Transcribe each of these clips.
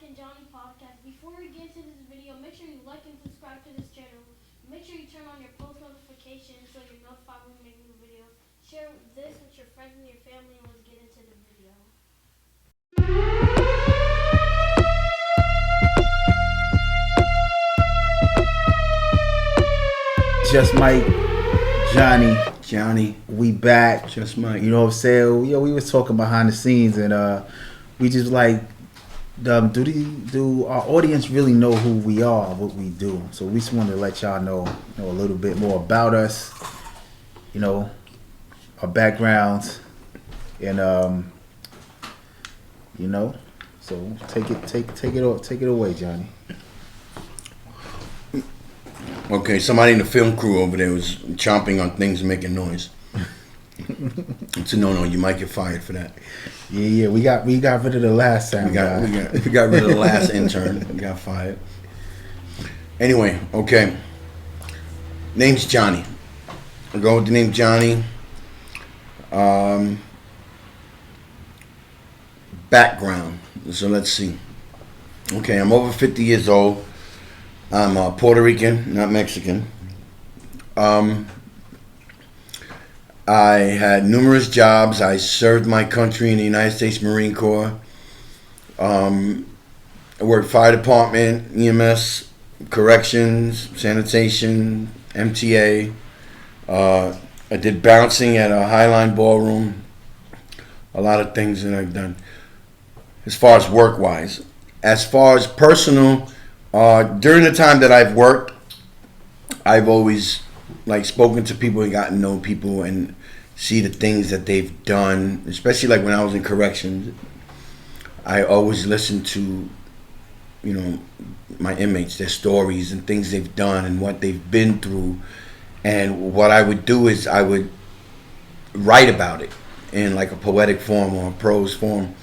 and Johnny podcast. Before we get into this video, make sure you like and subscribe to this channel. Make sure you turn on your post notifications so you're notified when we make new videos. Share this with your friends and your family, and let's get into the video. Just Mike Johnny, we back. Just Mike. You know what I'm saying? Yo, we was talking behind the scenes, and we just like, do our audience really know who we are, what we do? So we just wanted to let y'all know a little bit more about us, our backgrounds, and So take it away, Johnny. Okay, somebody in the film crew over there was chomping on things and making noise. It's a no. You might get fired for that. Yeah. We got rid of the last sound guy. We got rid of the last intern. We got fired. Anyway, okay. Name's Johnny. I'll go with the name Johnny. Background. So let's see. Okay, I'm over 50 years old. I'm Puerto Rican, not Mexican. I had numerous jobs. I served my country in the United States Marine Corps. I worked fire department, EMS, corrections, sanitation, MTA. I did bouncing at a Highline ballroom. A lot of things that I've done as far as work-wise. As far as personal, during the time that I've worked, I've always spoken to people and gotten to know people and see the things that they've done, especially when I was in corrections. I always listened to, my inmates, their stories and things they've done and what they've been through. And what I would do is I would write about it in a poetic form or a prose form.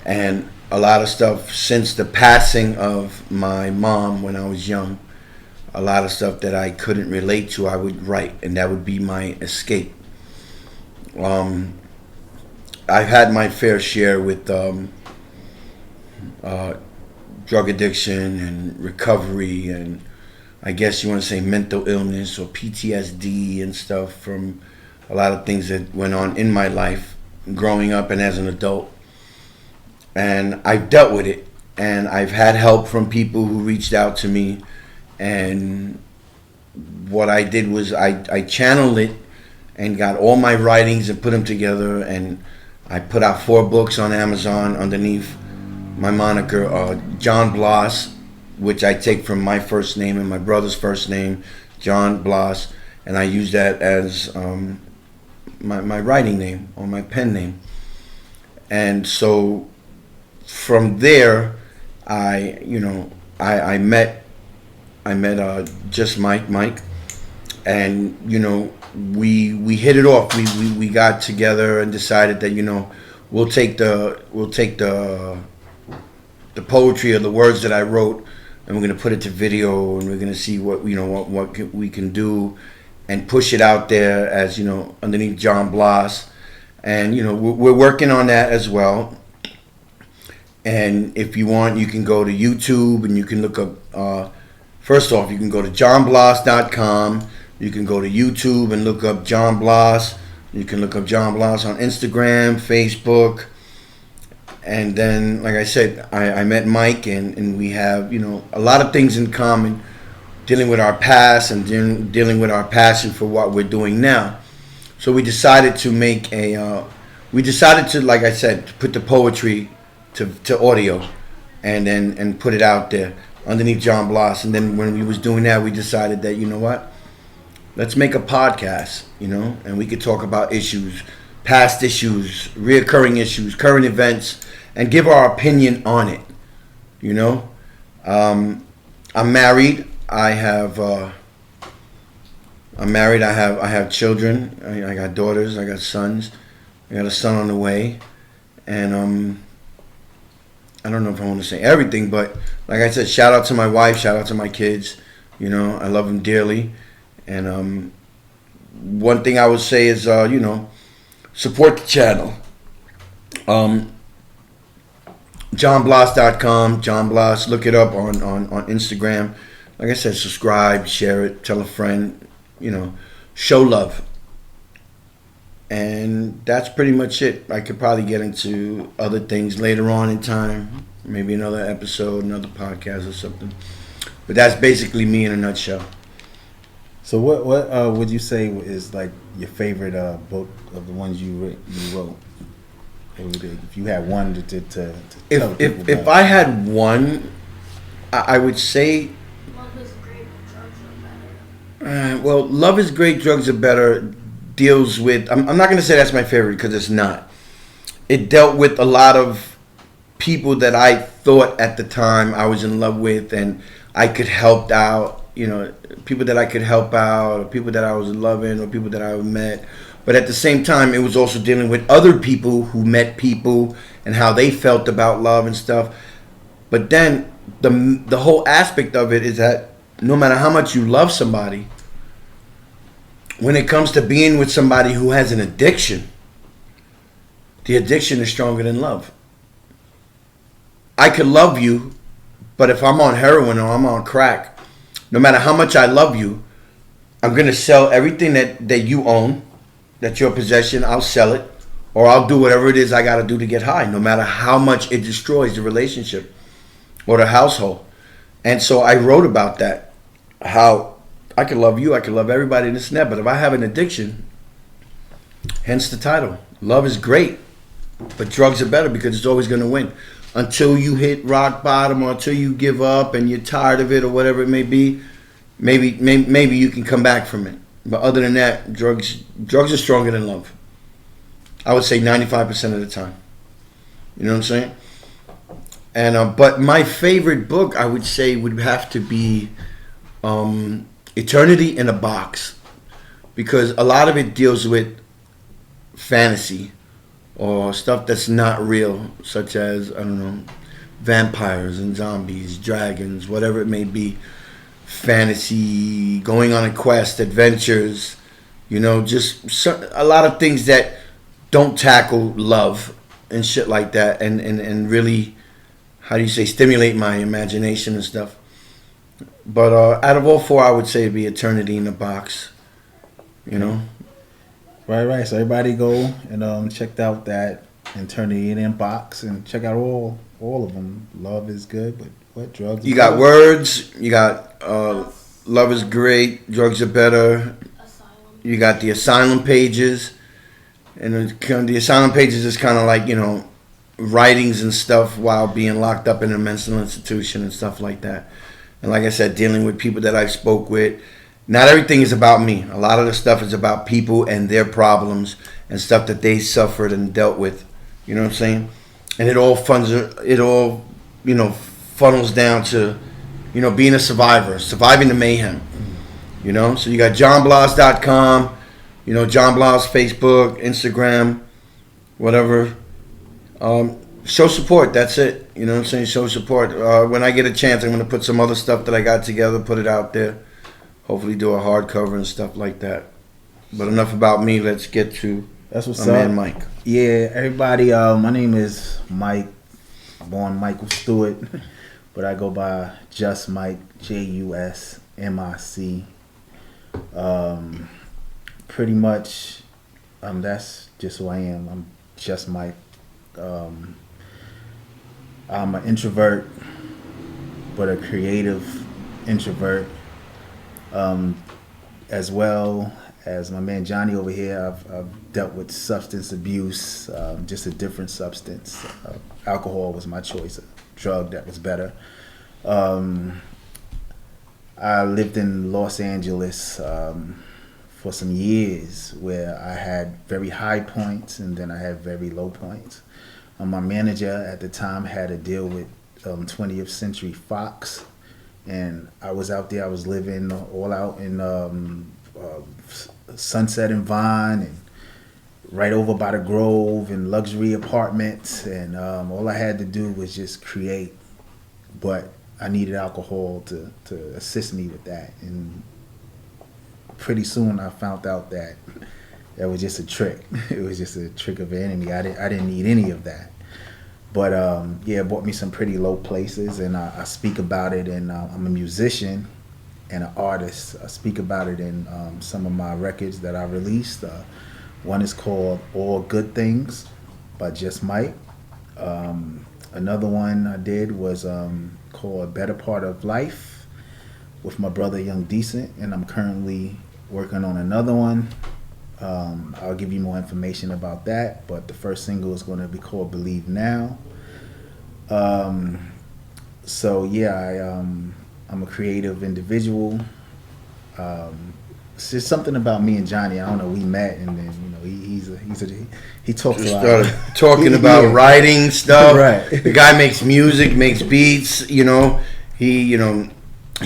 And a lot of stuff since the passing of my mom when I was young, a lot of stuff that I couldn't relate to, I would write, and that would be my escape. I've had my fair share with drug addiction and recovery, and I guess you want to say mental illness or PTSD and stuff from a lot of things that went on in my life growing up and as an adult. And I've dealt with it, and I've had help from people who reached out to me, and what I did was I channeled it and got all my writings and put them together, and I put out 4 books on Amazon underneath my moniker, John Blas, which I take from my first name and my brother's first name, John Blas, and I use that as my writing name or my pen name. And so from there, I met Just Mike, and we hit it off. We got together and decided that we'll take the poetry or the words that I wrote, and we're gonna put it to video, and we're gonna see what we can do, and push it out there as underneath John Blas, and we're working on that as well. And if you want, you can go to YouTube and you can look up, first off, you can go to johnblas.com. You can go to YouTube and look up John Blas. You can look up John Blas on Instagram, Facebook. And then, like I said, I met Mike, and we have, a lot of things in common, dealing with our past and dealing with our passion for what we're doing now. So we decided to make like I said, to put the poetry to audio, and then put it out there underneath John Blas. And then when we was doing that, we decided that let's make a podcast, and we could talk about issues, past issues, reoccurring issues, current events, and give our opinion on it. I'm married. I have children. I got daughters. I got sons. I got a son on the way, and I don't know if I want to say everything, but like I said, shout out to my wife, shout out to my kids. I love them dearly. And one thing I would say is, support the channel. JohnBlas.com, John Blas. Look it up on Instagram. Like I said, subscribe, share it, tell a friend, show love. And that's pretty much it. I could probably get into other things later on in time. Maybe another episode, another podcast or something. But that's basically me in a nutshell. So what would you say is like your favorite book of the ones you wrote? If you had one to tell people If about. I had one, I would say, Love is great, drugs are better. well, Love is Great, Drugs Are Better deals with, I'm not going to say that's my favorite because it's not. It dealt with a lot of people that I thought at the time I was in love with and I could help out, people that I could help out, or people that I was loving, or people that I met. But at the same time, it was also dealing with other people who met people and how they felt about love and stuff. But then the whole aspect of it is that no matter how much you love somebody, when it comes to being with somebody who has an addiction, the addiction is stronger than love. I could love you, but if I'm on heroin or I'm on crack, no matter how much I love you, I'm going to sell everything that you own, that's your possession. I'll sell it, or I'll do whatever it is I got to do to get high, no matter how much it destroys the relationship or the household. And so I wrote about that, how I could love you, I could love everybody in this net, but if I have an addiction, hence the title, Love is Great, but Drugs Are Better, because it's always going to win. Until you hit rock bottom, or until you give up and you're tired of it, or whatever it may be, maybe you can come back from it. But other than that, drugs are stronger than love. I would say 95% of the time. You know what I'm saying? And but my favorite book, I would say, would have to be Eternity in a Box, because a lot of it deals with fantasy or stuff that's not real, such as, I don't know, vampires and zombies, dragons, whatever it may be. Fantasy, going on a quest, adventures, just a lot of things that don't tackle love and shit like that, and really, how do you say, stimulate my imagination and stuff. But out of all four, I would say it'd be Eternity in a Box. Right. So everybody go and check out that Eternity in a Box and check out all of them. Love is good, but what drugs? You got Words. You got Love is Great, Drugs Are Better. Asylum. You got the Asylum pages, and the Asylum pages is kind of like writings and stuff while being locked up in a mental institution and stuff like that. And like I said, dealing with people that I spoke with. Not everything is about me. A lot of the stuff is about people and their problems and stuff that they suffered and dealt with. You know what I'm saying? And it all funnels down to, being a survivor, surviving the mayhem. So you got JohnBlas.com, John Blas, Facebook, Instagram, whatever. Show support. That's it. You know what I'm saying? Show support. When I get a chance, I'm going to put some other stuff that I got together, put it out there. Hopefully do a hardcover and stuff like that. But enough about me. Let's get to That's what's my up. man Mike. Yeah, everybody. My name is Mike, born Michael Stewart, but I go by Jus Mic, JUSMIC. Pretty much, that's just who I am. I'm Jus Mic. I'm an introvert, but a creative introvert. As well as my man Johnny over here, I've dealt with substance abuse, just a different substance. Alcohol was my choice, a drug that was better. I lived in Los Angeles for some years where I had very high points and then I had very low points. My manager at the time had a deal with 20th Century Fox. And I was out there. I was living all out in Sunset and Vine, and right over by the Grove, and luxury apartments. And all I had to do was just create. But I needed alcohol to assist me with that. And pretty soon I found out that was just a trick. It was just a trick of the enemy. I didn't need any of that. But yeah, it brought me some pretty low places, and I speak about it. And I'm a musician and an artist. I speak about it in some of my records that I released. One is called All Good Things by Jus Mic. Another one I did was called Better Part of Life with my brother Young Decent, and I'm currently working on another one. I'll give you more information about that, but the first single is going to be called Believe Now. So yeah, I'm a creative individual. It's just something about me and Johnny. I don't know. We met, and then he talks Just a lot. started talking about Yeah. writing stuff. Right. The guy makes music, makes beats. He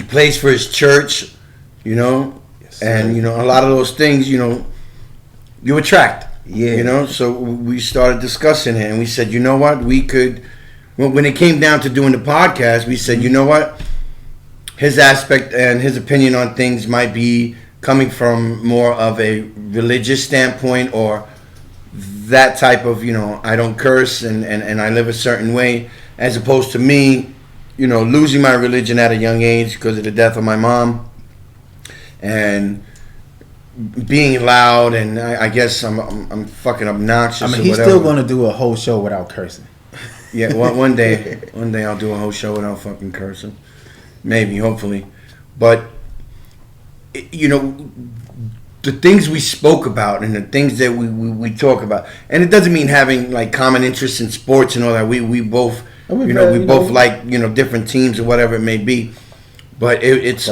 plays for his church. Yes, And sir. a lot of those things. You attract. Yeah. So we started discussing it, and we said, you know what, we could. When it came down to doing the podcast, we said, you know what, his aspect and his opinion on things might be coming from more of a religious standpoint, or that type of, I don't curse and I live a certain way, as opposed to me, losing my religion at a young age because of the death of my mom, and being loud, and I guess I'm fucking obnoxious. I mean, or he's whatever. still going to do a whole show without cursing. Yeah, one day I'll do a whole show without fucking cursing. Maybe, hopefully. But, the things we spoke about and the things that we talk about, and it doesn't mean having like common interests in sports and all that. We both, we both like, different teams or whatever it may be. But it's,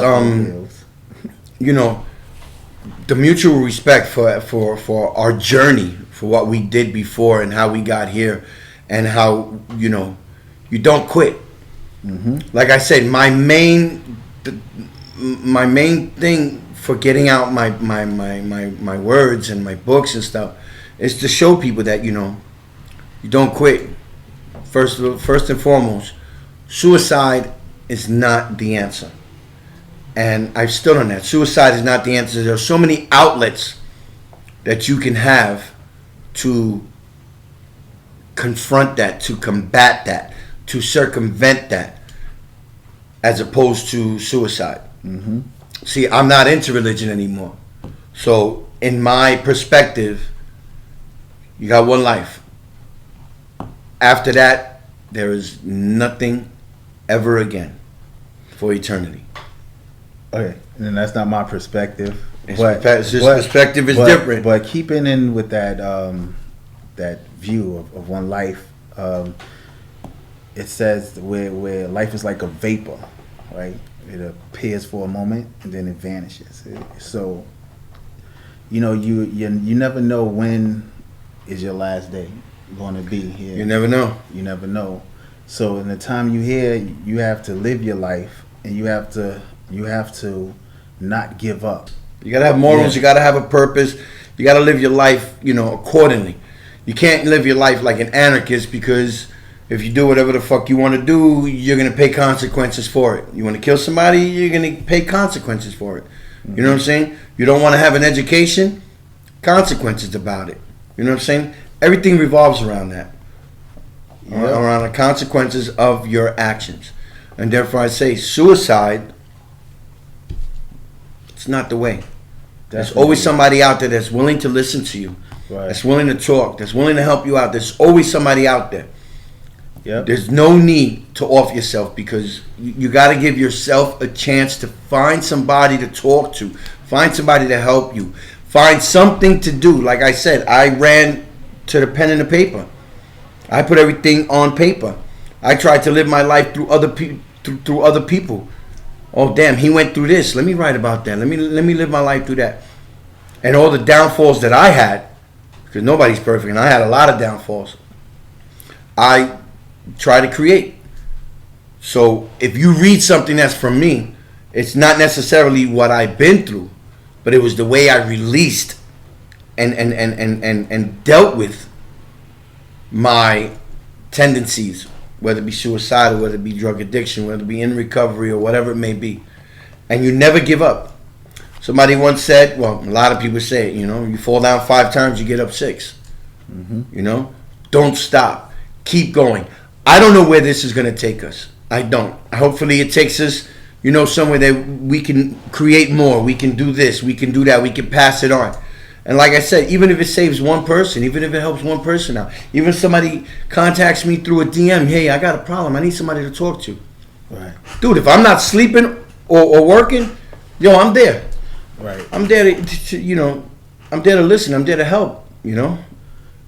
the mutual respect for our journey, for what we did before and how we got here, and how you don't quit. Mm-hmm. Like I said, my main thing for getting out my words and my books and stuff is to show people that you don't quit. First and foremost, suicide is not the answer. And I've stood on that. Suicide is not the answer. There are so many outlets that you can have to confront that, to combat that, to circumvent that, as opposed to suicide. Mm-hmm. See, I'm not into religion anymore. So, in my perspective, you got one life. After that, there is nothing ever again for eternity. Okay, and that's not my perspective. Perspective is different. But keeping in with that that view of one life, it says where life is like a vapor, right? It appears for a moment and then it vanishes. So, you never know when is your last day going to be here. You never know. You never know. So in the time you here, you have to live your life, and you have to not give up. You gotta have morals. Yeah. You gotta have a purpose. You gotta live your life, accordingly. You can't live your life like an anarchist, because if you do whatever the fuck you want to do, you're gonna pay consequences for it. You want to kill somebody, you're gonna pay consequences for it. Mm-hmm. You know what I'm saying? You don't want to have an education, consequences about it. You know what I'm saying? Everything revolves around that. Yeah. Around the consequences of your actions. And therefore I say suicide, it's not the way. There's always somebody out there that's willing to listen to you. Right. That's willing to talk. That's willing to help you out. There's always somebody out there. Yep. There's no need to off yourself, because you got to give yourself a chance to find somebody to talk to. Find somebody to help you. Find something to do. Like I said, I ran to the pen and the paper. I put everything on paper. I tried to live my life through other people. Oh damn, he went through this. Let me write about that. Let me live my life through that. And all the downfalls that I had, because nobody's perfect, and I had a lot of downfalls, I try to create. So if you read something that's from me, it's not necessarily what I've been through, but it was the way I released and dealt with my tendencies, whether it be suicidal, whether it be drug addiction, whether it be in recovery, or whatever it may be. And you never give up. Somebody once said, well, a lot of people say it, you fall down 5 times, you get up 6. Mm-hmm. Don't stop. Keep going. I don't know where this is going to take us. I don't. Hopefully it takes us, somewhere that we can create more. We can do this. We can do that. We can pass it on. And like I said, even if it saves one person, even if it helps one person out, even if somebody contacts me through a DM, hey, I got a problem. I need somebody to talk to. Right. Dude, if I'm not sleeping or working, I'm there. Right. I'm there to I'm there to listen. I'm there to help,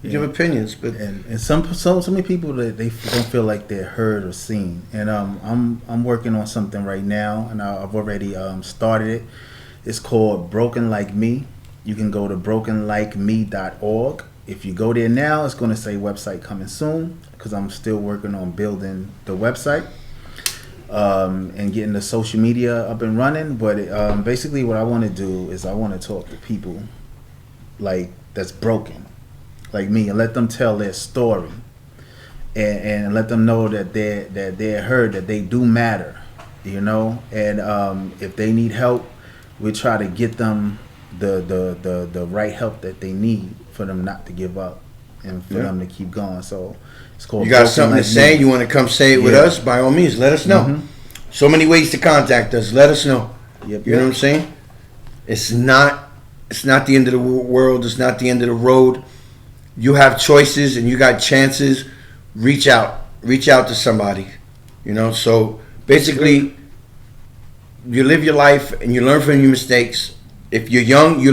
give opinions. But and so many people that they don't feel like they're heard or seen. And I'm working on something right now, and I've already started it. It's called Broken Like Me. You can go to brokenlikeme.org. If you go there now, it's going to say website coming soon, because I'm still working on building the website and getting the social media up and running. But basically what I want to do is I want to talk to people like that's broken, like me, and let them tell their story and let them know that they're heard, that they do matter, and if they need help, we try to get them the right help that they need for them not to give up and for them to keep going. So it's called. You got something to say? You want to come say it with us? By all means, let us know. Mm-hmm. So many ways to contact us. Let us know. Yep, you know what I'm saying? It's not the end of the world. It's not the end of the road. You have choices and you got chances. Reach out to somebody. So basically, you live your life and you learn from your mistakes. If you're young, you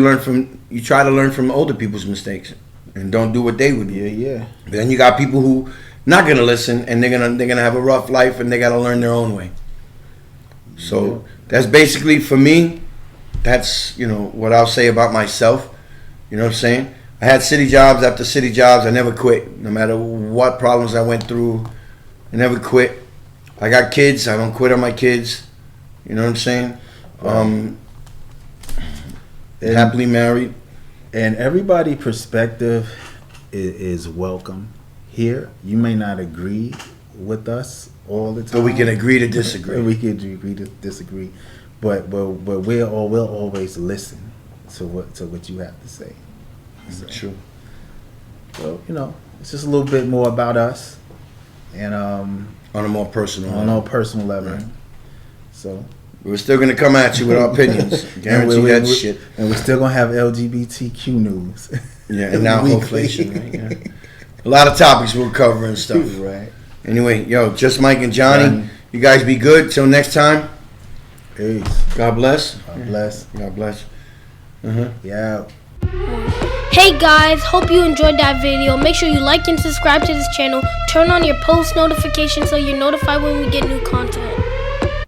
try to learn from older people's mistakes and don't do what they would do. Yeah. But then you got people who not gonna listen, and they're gonna have a rough life, and they gotta learn their own way. So that's basically, for me, that's what I'll say about myself. You know what I'm saying? I had city jobs after city jobs. I never quit, no matter what problems I went through. I never quit. I got kids. I don't quit on my kids. You know what I'm saying? Happily married. And everybody's perspective is welcome here. You may not agree with us all the time, but we can agree to disagree. We can agree to disagree, but we'll always listen to what you have to say. So, true. So it's just a little bit more about us, and on a more personal level. Right. So we're still gonna come at you with our opinions. Guarantee that shit. And we're still gonna have LGBTQ news. Yeah, and now inflation. Right? Yeah. A lot of topics we'll cover and stuff. Right. Anyway, Just Mike and Johnny. You guys be good. Till next time. Peace. God bless. God bless. God bless. Yeah. Hey guys, hope you enjoyed that video. Make sure you like and subscribe to this channel. Turn on your post notifications so you're notified when we get new content.